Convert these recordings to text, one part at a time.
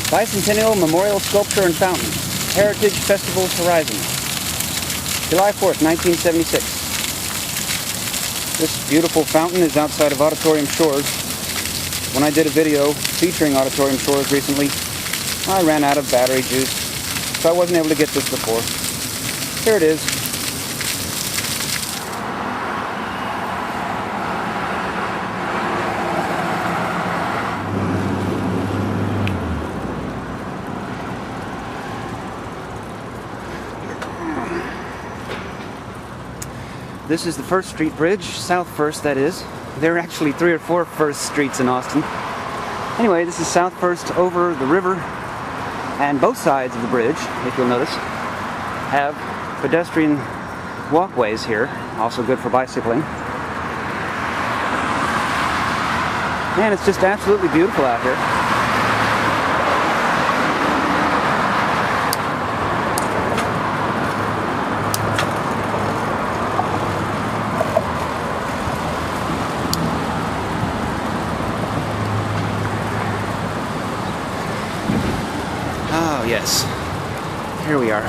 Bicentennial Memorial Sculpture and Fountain, Heritage Festival's Horizon, July 4th, 1976. This beautiful fountain is outside of Auditorium Shores. When I did a video featuring Auditorium Shores recently, I ran out of battery juice, so I wasn't able to get this before. Here it is. This is the First Street Bridge, South First that is. There are actually 3 or 4 First Streets in Austin. Anyway, this is South First over the river, and both sides of the bridge, if you'll notice, have pedestrian walkways here, also good for bicycling. Man, it's just absolutely beautiful out here. Oh, yes. Here we are.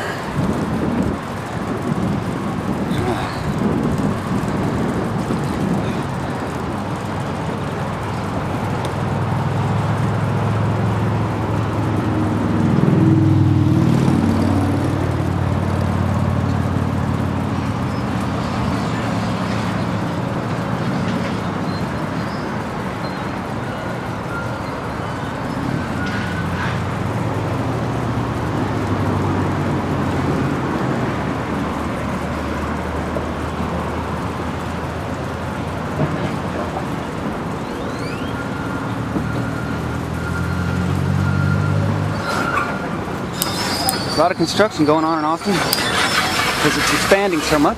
A lot of construction going on in Austin because it's expanding so much.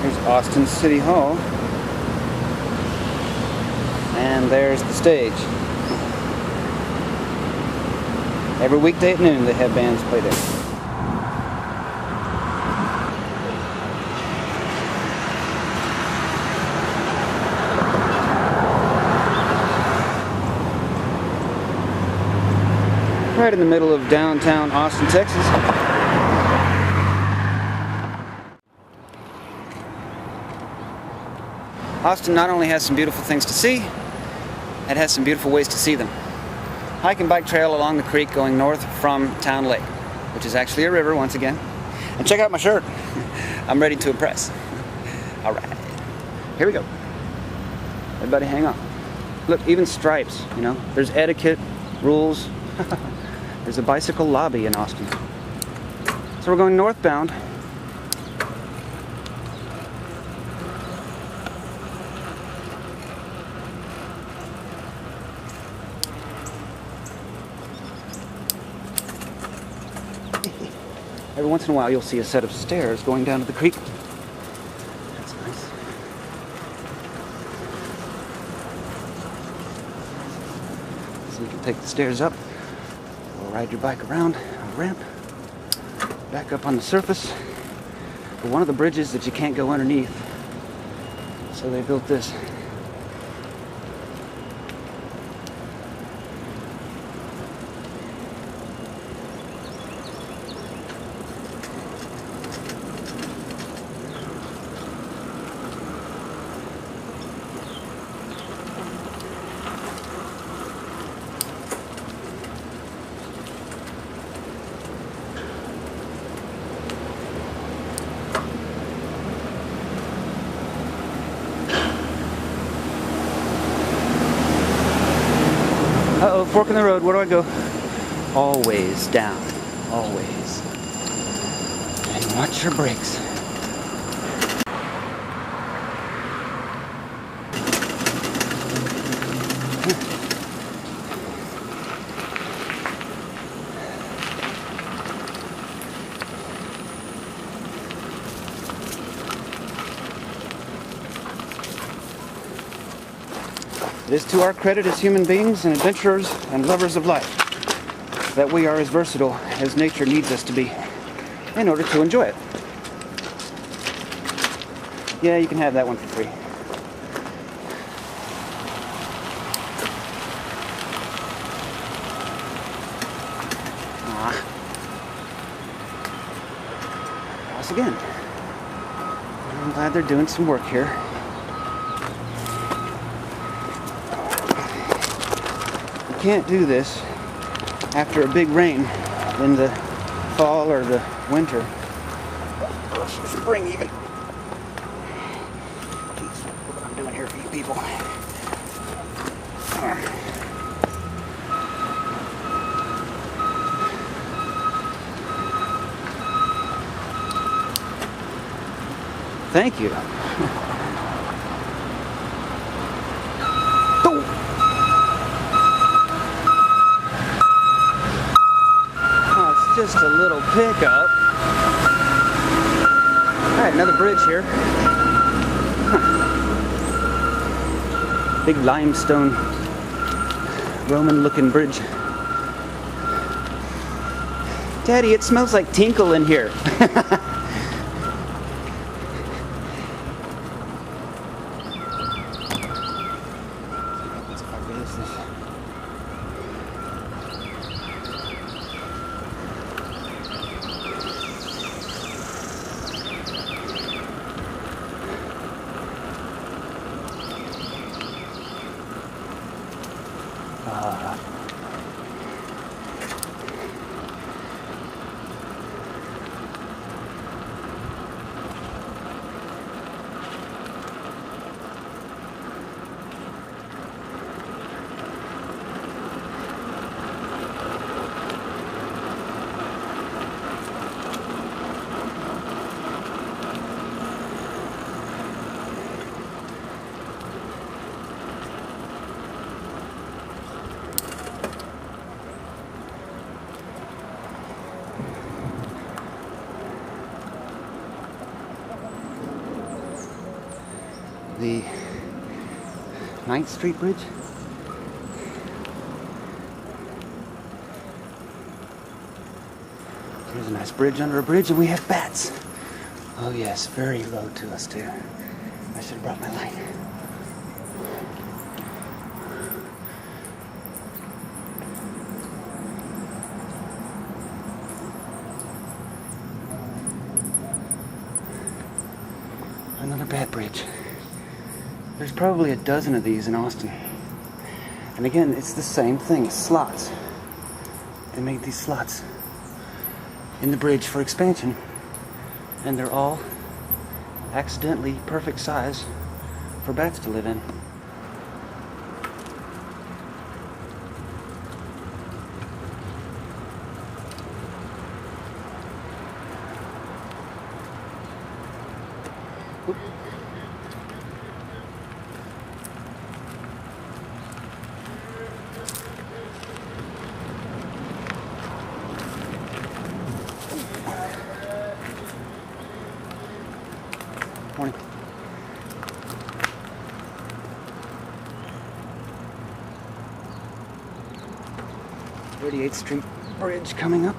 Here's Austin City Hall. And there's the stage. Every weekday at noon they have bands play there. Right in the middle of downtown Austin, Texas. Austin not only has some beautiful things to see, it has some beautiful ways to see them. Hike and bike trail along the creek going north from Town Lake, which is actually a river once again. And check out my shirt. I'm ready to impress. All right, here we go. Everybody hang on. Look, even stripes, you know, there's etiquette, rules. There's a bicycle lobby in Austin. So we're going northbound. Every once in a while you'll see a set of stairs going down to the creek. That's nice. So you can take the stairs up. Ride your bike around a ramp, back up on the surface. But one of the bridges that you can't go underneath, so they built this. Uh-oh, fork in the road. Where do I go? Always down. Always. And watch your brakes. It is to our credit as human beings and adventurers and lovers of life that we are as versatile as nature needs us to be in order to enjoy it. Yeah, you can have that one for free. Cross again. I'm glad they're doing some work here. You can't do this after a big rain in the fall or the winter. Or spring even. Jeez, look what I'm doing here for you people. Thank you. Oh, it's just a little pickup. Alright, another bridge here. Big limestone Roman looking bridge. Daddy, it smells like tinkle in here. The 9th Street Bridge. Here's a nice bridge under a bridge, and we have bats. Oh yes, very low to us too. I should have brought my light. Another bat bridge. There's probably a dozen of these in Austin. And again, it's the same thing, slots. They made these slots in the bridge for expansion. And they're all accidentally perfect size for bats to live in. Oop. Morning. 38th Street Bridge coming up.